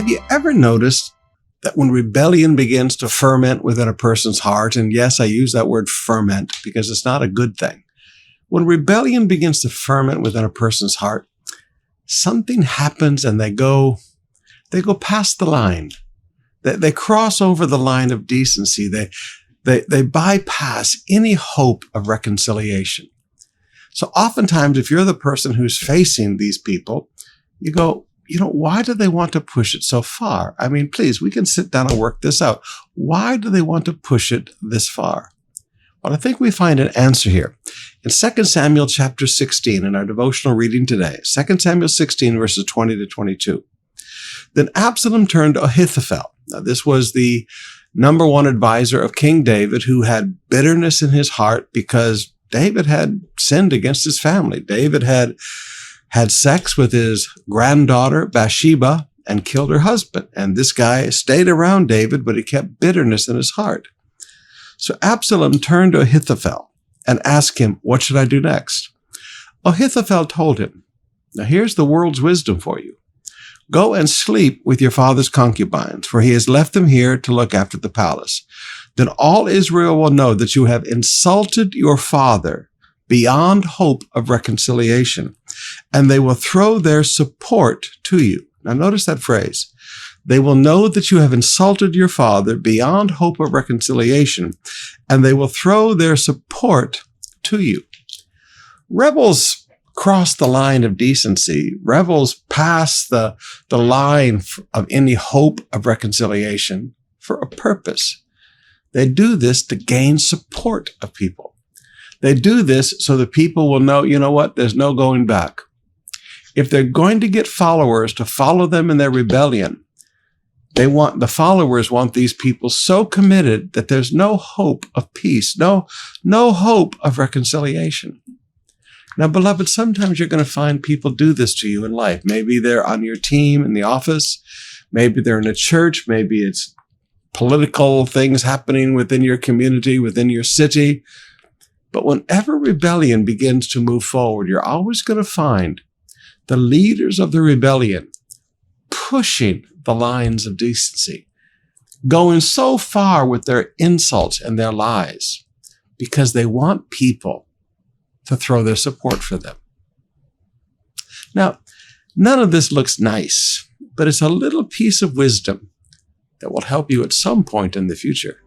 Have you ever noticed that when rebellion begins to ferment within a person's heart, and yes, I use that word ferment because it's not a good thing. When rebellion begins to ferment within a person's heart, something happens and they go past the line. They cross over the line of decency. They bypass any hope of reconciliation. So oftentimes, if you're the person who's facing these people, you go, why do they want to push it so far? I mean, please, we can sit down and work this out. Why do they want to push it this far? Well, I think we find an answer here. In 2 Samuel chapter 16, in our devotional reading today, 2 Samuel 16, verses 20 to 22. Then Absalom turned to Ahithophel. Now, this was the number one advisor of King David, who had bitterness in his heart because David had sinned against his family. David had sex with his granddaughter Bathsheba and killed her husband. And this guy stayed around David, but he kept bitterness in his heart. So Absalom turned to Ahithophel and asked him, what should I do next? Ahithophel told him, now here's the world's wisdom for you. Go and sleep with your father's concubines, for he has left them here to look after the palace. Then all Israel will know that you have insulted your father beyond hope of reconciliation, and they will throw their support to you. Now notice that phrase. They will know that you have insulted your father beyond hope of reconciliation, and they will throw their support to you. Rebels cross the line of decency. Rebels pass the line of any hope of reconciliation for a purpose. They do this to gain support of people. They do this so that people will know, there's no going back. If they're going to get followers to follow them in their rebellion, the followers want these people so committed that there's no hope of peace, no hope of reconciliation. Now, beloved, sometimes you're going to find people do this to you in life. Maybe they're on your team in the office. Maybe they're in a church. Maybe it's political things happening within your community, within your city. But whenever rebellion begins to move forward, you're always going to find the leaders of the rebellion pushing the lines of decency, going so far with their insults and their lies because they want people to throw their support for them. Now, none of this looks nice, but it's a little piece of wisdom that will help you at some point in the future.